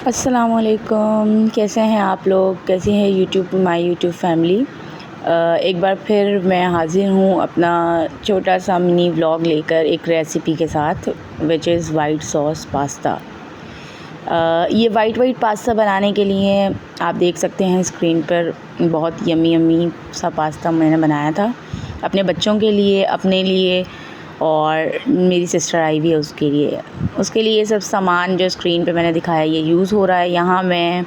अस्सलामुअलैकुम, कैसे हैं आप लोग? कैसी है माय यूट्यूब फैमिली। एक बार फिर मैं हाज़िर हूँ अपना छोटा सा मिनी व्लॉग लेकर एक रेसिपी के साथ, which is white sauce pasta. ये वाइट पास्ता बनाने के लिए आप देख सकते हैं स्क्रीन पर बहुत यम्मी सा पास्ता मैंने बनाया था अपने बच्चों के लिए, अपने लिए, और मेरी सिस्टर आई हुई है उसके लिए सब सामान जो स्क्रीन पे मैंने दिखाया ये यूज़ हो रहा है। यहाँ मैं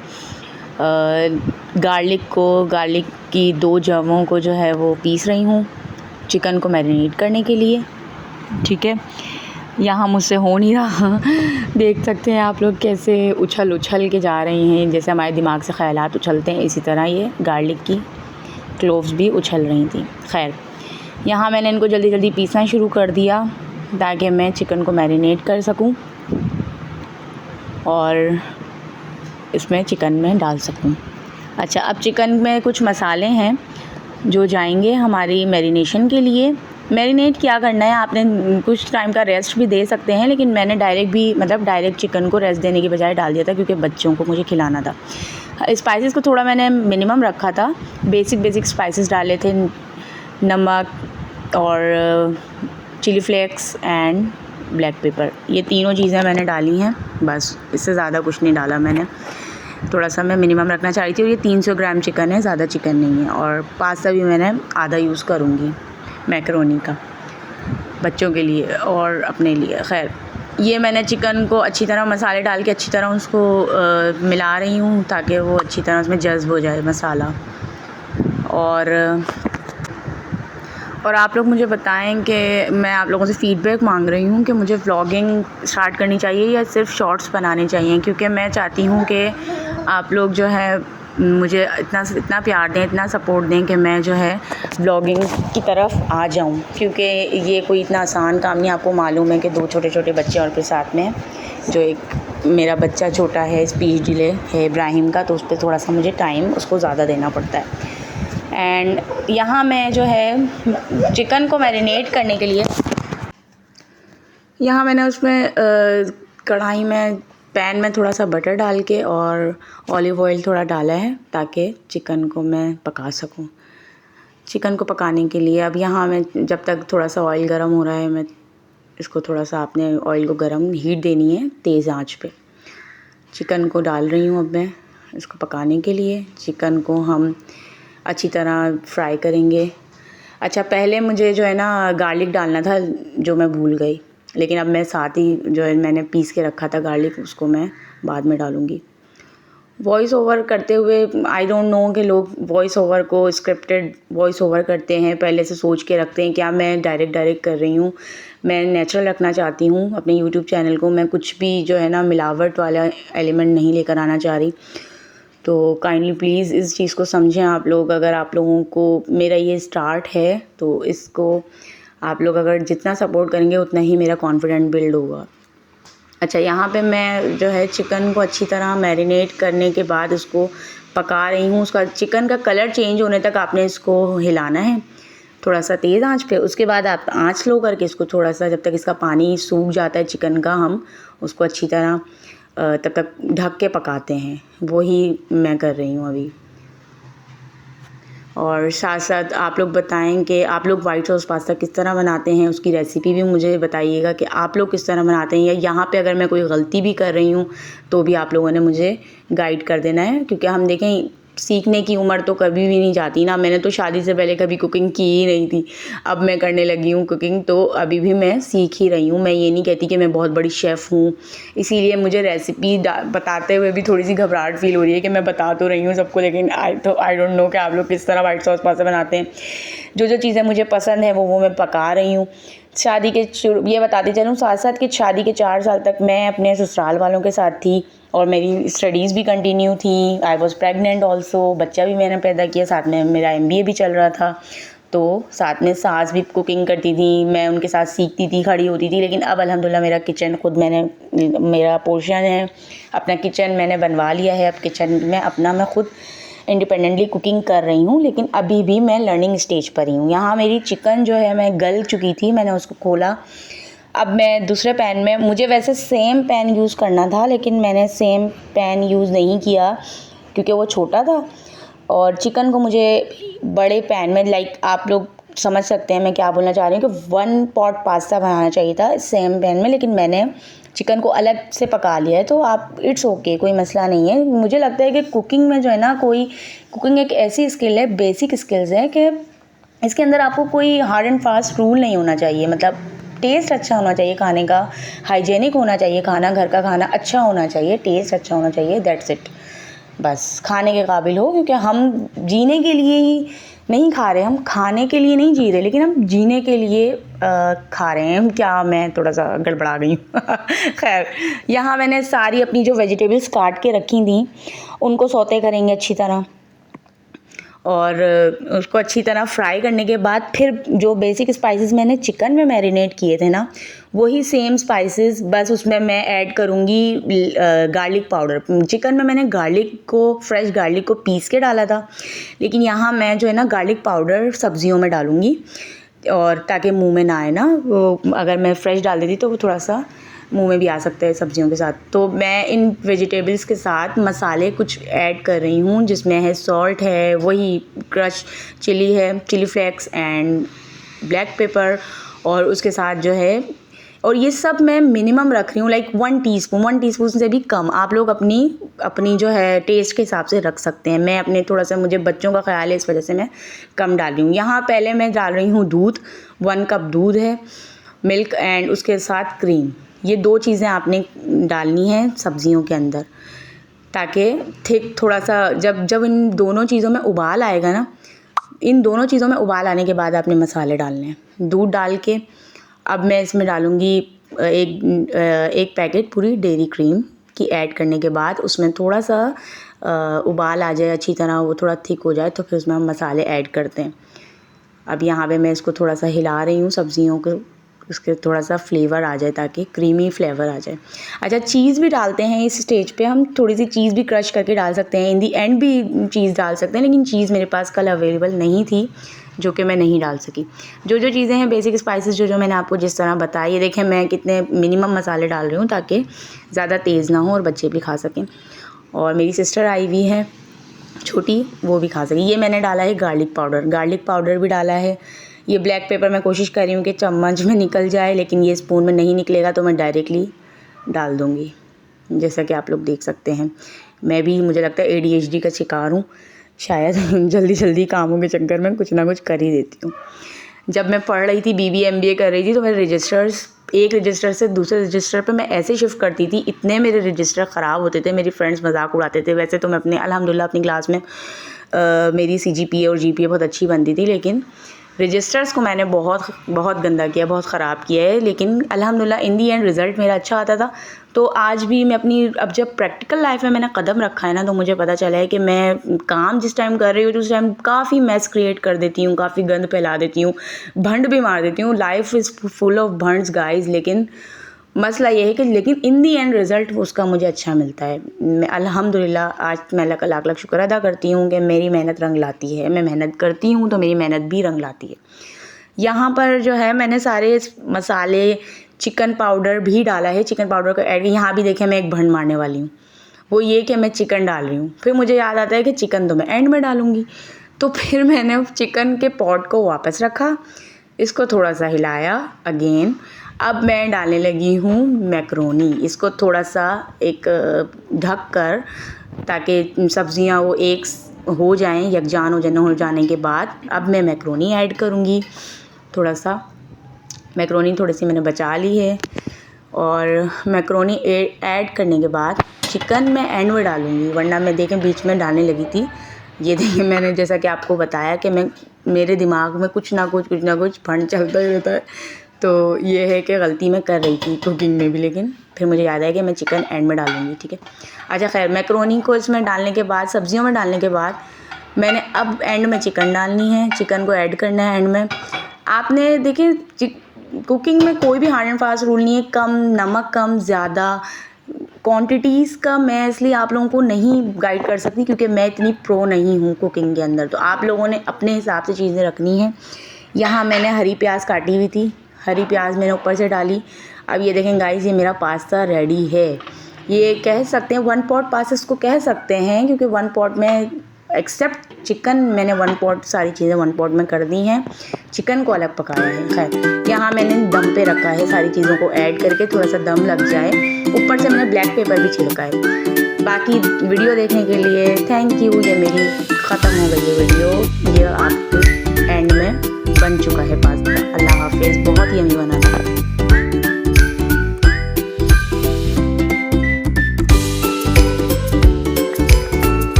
गार्लिक की 2 जवों को जो है वो पीस रही हूँ चिकन को मैरिनेट करने के लिए। ठीक है, यहाँ मुझसे हो नहीं रहा देख सकते हैं आप लोग कैसे उछल के जा रहे हैं, जैसे हमारे दिमाग से ख़यालात उछलते हैं इसी तरह ये गार्लिक की क्लोव्स भी उछल रही थी। खैर, यहाँ मैंने इनको जल्दी पीसना शुरू कर दिया ताकि मैं चिकन को मैरिनेट कर सकूं और इसमें चिकन में डाल सकूं। अच्छा, अब चिकन में कुछ मसाले हैं जो जाएंगे हमारी मैरिनेशन के लिए। मैरिनेट क्या करना है, आपने कुछ टाइम का रेस्ट भी दे सकते हैं, लेकिन मैंने डायरेक्ट चिकन को रेस्ट देने की बजाय डाल दिया था क्योंकि बच्चों को मुझे खिलाना था। स्पाइसेस को थोड़ा मैंने मिनिमम रखा था, बेसिक स्पाइसेस डाले थे, नमक और chilli flakes and black pepper, ये तीनों चीज़ें मैंने डाली हैं, बस इससे ज़्यादा कुछ नहीं डाला मैंने। थोड़ा सा मैं मिनिमम रखना चाह रही थी, और ये 300 ग्राम चिकन है, ज़्यादा चिकन नहीं है। और पास्ता भी मैंने आधा यूज़ करूँगी मैकरोनी का, बच्चों के लिए और अपने लिए। खैर, ये मैंने चिकन को अच्छी तरह मसाले डाल के अच्छी तरह उसको मिला रही हूँ ताकि वो अच्छी तरह उसमें जज़्ब हो जाए मसाला। और आप लोग मुझे बताएं कि मैं आप लोगों से फ़ीडबैक मांग रही हूँ कि मुझे व्लॉगिंग स्टार्ट करनी चाहिए या सिर्फ शॉर्ट्स बनाने चाहिए, क्योंकि मैं चाहती हूँ कि आप लोग जो है मुझे इतना प्यार दें, इतना सपोर्ट दें कि मैं जो है व्लॉगिंग की तरफ आ जाऊँ, क्योंकि ये कोई इतना आसान काम नहीं। आपको मालूम है कि 2 छोटे बाच्चे और फिर साथ में जो एक मेरा बच्चा छोटा है, स्पीच डिले है इब्राहिम का, तो उस पर थोड़ा सा मुझे टाइम उसको ज़्यादा देना पड़ता है। एंड यहाँ मैं जो है चिकन को मैरिनेट करने के लिए यहाँ मैंने उसमें कढ़ाई में पैन में थोड़ा सा बटर डाल के और ऑलिव ऑयल थोड़ा डाला है ताकि चिकन को मैं पका सकूं। चिकन को पकाने के लिए अब यहाँ मैं जब तक थोड़ा सा ऑयल गर्म हो रहा है, मैं इसको थोड़ा सा आपने ऑयल को गर्म हीट देनी है तेज़ आंच पे। चिकन को डाल रही हूँ अब मैं इसको पकाने के लिए। चिकन को हम अच्छी तरह फ्राई करेंगे। अच्छा, पहले मुझे जो है ना गार्लिक डालना था जो मैं भूल गई, लेकिन अब मैं साथ ही जो है मैंने पीस के रखा था गार्लिक, उसको मैं बाद में डालूँगी। वॉइस ओवर करते हुए आई डोंट नो कि लोग वॉइस ओवर को स्क्रिप्टेड वॉइस ओवर करते हैं, पहले से सोच के रखते हैं। क्या मैं डायरेक्ट कर रही हूँ, मैं नेचुरल रखना चाहती हूँ अपने यूट्यूब चैनल को। मैं कुछ भी जो है ना मिलावट वाला एलिमेंट नहीं लेकर आना चाह रही, तो काइंडली प्लीज़ इस चीज़ को समझें आप लोग। अगर आप लोगों को मेरा ये स्टार्ट है तो इसको आप लोग अगर जितना सपोर्ट करेंगे उतना ही मेरा कॉन्फिडेंट बिल्ड होगा। अच्छा, यहाँ पे मैं जो है चिकन को अच्छी तरह मैरिनेट करने के बाद उसको पका रही हूँ। उसका चिकन का कलर चेंज होने तक आपने इसको हिलाना है थोड़ा सा तेज़ आंच पे। उसके बाद आप आंच स्लो करके इसको थोड़ा सा, जब तक इसका पानी सूख जाता है चिकन का, हम उसको अच्छी तरह तब तक ढक के पकाते हैं। वही मैं कर रही हूँ अभी। और साथ साथ आप लोग बताएं कि आप लोग वाइट सॉस पास्ता किस तरह बनाते हैं, उसकी रेसिपी भी मुझे बताइएगा कि आप लोग किस तरह बनाते हैं, या यहाँ पे अगर मैं कोई गलती भी कर रही हूँ तो भी आप लोगों ने मुझे गाइड कर देना है। क्योंकि हम देखें, सीखने की उम्र तो कभी भी नहीं जाती ना। मैंने तो शादी से पहले कभी कुकिंग की ही नहीं थी, अब मैं करने लगी हूँ कुकिंग, तो अभी भी मैं सीख ही रही हूँ। मैं ये नहीं कहती कि मैं बहुत बड़ी शेफ़ हूँ, इसीलिए मुझे रेसिपी बताते हुए भी थोड़ी सी घबराहट फील हो रही है कि मैं बता तो रही हूँ सबको, लेकिन आई डोंट नो कि आप लोग किस तरह वाइट सॉस पास्ता बनाते हैं। जो चीज़ें मुझे पसंद है वो मैं पका रही हूँ। ये बताती चलूँ साथ साथ कि शादी के 4 साल तक मैं अपने ससुराल वालों के साथ थी और मेरी स्टडीज़ भी कंटिन्यू थी। आई वॉज प्रेग्नेंट ऑल्सो, बच्चा भी मैंने पैदा किया, साथ में मेरा MBA भी चल रहा था, तो साथ में सास भी कुकिंग करती थी, मैं उनके साथ सीखती थी, खड़ी होती थी। लेकिन अब अल्हम्दुलिल्लाह मेरा किचन खुद मेरा पोर्शन है, अपना किचन मैंने बनवा लिया है। अब किचन में अपना मैं खुद इंडिपेंडेंटली कुकिंग कर रही हूँ, लेकिन अभी भी मैं लर्निंग स्टेज पर ही हूँ। यहाँ मेरी चिकन जो है मैं गल चुकी थी, मैंने उसको खोला अब मैं दूसरे पैन में, मुझे वैसे सेम पैन यूज़ करना था लेकिन मैंने सेम पैन यूज़ नहीं किया क्योंकि वो छोटा था, और चिकन को मुझे बड़े पैन में, लाइक आप लोग समझ सकते हैं मैं क्या बोलना चाह रही हूँ कि 1 पॉट पास्ता बनाना चाहिए था सेम पैन में, लेकिन मैंने चिकन को अलग से पका लिया है। तो आप इट्स ओके, कोई मसला नहीं है। मुझे लगता है कि कुकिंग में जो है ना, कुकिंग एक ऐसी स्किल है, बेसिक स्किल्स है कि इसके अंदर आपको कोई हार्ड एंड फास्ट रूल नहीं होना चाहिए। मतलब टेस्ट अच्छा होना चाहिए खाने का, हाइजेनिक होना चाहिए खाना, घर का खाना अच्छा होना चाहिए, टेस्ट अच्छा होना चाहिए, दैट्स इट। बस खाने के काबिल हो, क्योंकि हम जीने के लिए ही नहीं खा रहे, हम खाने के लिए नहीं जी रहे, लेकिन हम जीने के लिए खा रहे हैं। क्या मैं थोड़ा सा गड़बड़ा गई हूँ खैर, यहाँ मैंने सारी अपनी जो वेजिटेबल्स काट के रखी थी उनको सौते करेंगे अच्छी तरह, और उसको अच्छी तरह फ्राई करने के बाद फिर जो बेसिक स्पाइसेस मैंने चिकन में मैरिनेट किए थे ना, वही सेम स्पाइसेस बस उसमें मैं ऐड करूँगी गार्लिक पाउडर। चिकन में मैंने फ्रेश गार्लिक को पीस के डाला था, लेकिन यहाँ मैं जो है ना गार्लिक पाउडर सब्जियों में डालूँगी, और ताकि मुंह में ना आए ना वो, अगर मैं फ्रेश डाल देती तो वो थोड़ा सा मुंह में भी आ सकता है सब्जियों के साथ। तो मैं इन वेजिटेबल्स के साथ मसाले कुछ ऐड कर रही हूँ, जिसमें है सॉल्ट है, वही क्रश चिली है, chilli flakes and black pepper, और उसके साथ जो है, और ये सब मैं मिनिमम रख रही हूँ, लाइक 1 टीस्पून से भी कम। आप लोग अपनी जो है टेस्ट के हिसाब से रख सकते हैं। मैं अपने थोड़ा सा, मुझे बच्चों का ख्याल है इस वजह से मैं कम डाल रही हूँ। यहाँ पहले मैं डाल रही हूँ दूध, 1 कप दूध है, मिल्क एंड उसके साथ क्रीम। ये 2 चीज़ें आपने डालनी है सब्जियों के अंदर, ताकि थिक थोड़ा सा, जब इन दोनों चीज़ों में उबाल आएगा ना, इन दोनों चीज़ों में उबाल आने के बाद आपने मसाले डालने हैं। दूध डाल के अब मैं इसमें डालूँगी एक पैकेट पूरी डेयरी क्रीम की ऐड करने के बाद उसमें थोड़ा सा उबाल आ जाए अच्छी तरह, वो थोड़ा थिक हो जाए, तो फिर उसमें हम मसाले ऐड करते हैं। अब यहाँ पे मैं इसको थोड़ा सा हिला रही हूँ सब्जियों को, उसके थोड़ा सा फ्लेवर आ जाए, ताकि क्रीमी फ्लेवर आ जाए। अच्छा, चीज़ भी डालते हैं इस स्टेज पे, हम थोड़ी सी चीज़ भी क्रश करके डाल सकते हैं, इन दी एंड भी चीज़ डाल सकते हैं, लेकिन चीज़ मेरे पास कल अवेलेबल नहीं थी, जो कि मैं नहीं डाल सकी। जो चीज़ें हैं बेसिक स्पाइसेस जो मैंने आपको जिस तरह बताया, ये देखें मैं कितने मिनिमम मसाले डाल रही हूँ ताकि ज़्यादा तेज़ ना हो और बच्चे भी खा सकें। और मेरी सिस्टर आई हुई है छोटी, वो भी खा सके। ये मैंने डाला है गार्लिक पाउडर भी डाला है। ये ब्लैक पेपर मैं कोशिश कर रही हूँ कि चम्मच में निकल जाए, लेकिन ये स्पून में नहीं निकलेगा, तो मैं डायरेक्टली डाल दूँगी। जैसा कि आप लोग देख सकते हैं, मैं भी, मुझे लगता है ADHD का शिकार हूँ शायद जल्दी कामों के चक्कर में कुछ ना कुछ कर ही देती हूँ। जब मैं पढ़ रही थी, BBA MBA कर रही थी, तो मेरे रजिस्टर्स, एक रजिस्टर से दूसरे रजिस्टर पे मैं ऐसे शिफ्ट करती थी, इतने मेरे रजिस्टर ख़राब होते थे, मेरी फ्रेंड्स मजाक उड़ाते थे। वैसे तो मैं अल्हम्दुलिल्लाह अपनी क्लास में मेरी CGPA और GPA बहुत अच्छी बनती थी, लेकिन रजिस्टर्स को मैंने बहुत गंदा किया, बहुत ख़राब किया है। लेकिन अल्हम्दुलिल्लाह इन दी एंड रिज़ल्ट मेरा अच्छा आता था। तो आज भी मैं अब जब प्रैक्टिकल लाइफ में मैंने कदम रखा है ना, तो मुझे पता चला है कि मैं काम जिस टाइम कर रही हूँ तो उस टाइम काफ़ी मैस क्रिएट कर देती हूँ, काफ़ी गंद फैला देती हूँ, भंड भी मार देती हूँ। लाइफ इज़ फुल ऑफ भंड्स गाइज, लेकिन मसला ये है कि इन दी एंड रिज़ल्ट उसका मुझे अच्छा मिलता है। मैं अल्हम्दुलिल्लाह आज मैं अल्लाह का लाख शुक्र अदा करती हूँ कि मेरी मेहनत रंग लाती है। मैं मेहनत करती हूँ तो मेरी मेहनत भी रंग लाती है। यहाँ पर जो है मैंने सारे मसाले, चिकन पाउडर भी डाला है, चिकन पाउडर को ऐड, यहाँ भी देखें मैं एक भंड मारने वाली हूँ, वो ये कि मैं चिकन डाल रही हूँ, फिर मुझे याद आता है कि चिकन तो मैं एंड में डालूँगी। तो फिर मैंने चिकन के पॉट को वापस रखा, इसको थोड़ा सा हिलाया अगेन। अब मैं डालने लगी हूँ मैक्रोनी, इसको थोड़ा सा एक ढक कर, ताकि सब्जियाँ वो एक हो जाएं, यकजान हो जाने के बाद अब मैं मैक्रोनी ऐड करूँगी। थोड़ा सा मैक्रोनी थोड़ी सी मैंने बचा ली है, और मैक्रोनी ऐड करने के बाद चिकन मैं एंड में डालूँगी, वरना मैं देखें बीच में डालने लगी थी। ये देखिए मैंने जैसा कि आपको बताया कि मेरे दिमाग में कुछ ना कुछ फंड चलता ही रहता है। तो ये है कि गलती मैं कर रही थी कुकिंग में भी, लेकिन फिर मुझे याद आया कि मैं चिकन एंड में डालूँगी, ठीक है। अच्छा खैर, मैक्रोनी को इसमें डालने के बाद, सब्जियों में डालने के बाद, मैंने अब एंड में चिकन डालनी है, चिकन को ऐड करना है एंड में। आपने देखिए कुकिंग में कोई भी हार्ड एंड फास्ट रूल नहीं है, कम नमक, कम ज़्यादा क्वांटिटीज़ का मैं इसलिए आप लोगों को नहीं गाइड कर सकती, क्योंकि मैं इतनी प्रो नहीं हूँ कुकिंग के अंदर। तो आप लोगों ने अपने हिसाब से चीज़ें रखनी हैं। यहाँ मैंने हरी प्याज काटी हुई थी, हरी प्याज मैंने ऊपर से डाली। अब ये देखें गाइस, ये मेरा पास्ता रेडी है। ये कह सकते हैं 1 पॉट पास्ता इसको कह सकते हैं, क्योंकि 1 पॉट में एक्सेप्ट चिकन मैंने 1 पॉट सारी चीज़ें 1 पॉट में कर दी हैं, चिकन को अलग पकाया है। खैर यहाँ मैंने दम पे रखा है, सारी चीज़ों को ऐड करके थोड़ा सा दम लग जाए। ऊपर से मैंने ब्लैक पेपर भी छिड़का है। बाकी वीडियो देखने के लिए थैंक यू। ये मेरी ख़त्म हो गई है वीडियो। ये आपके एंड में बन चुका है पास्ता। अल्लाह हाफिज़। बहुत यम्मी बना था।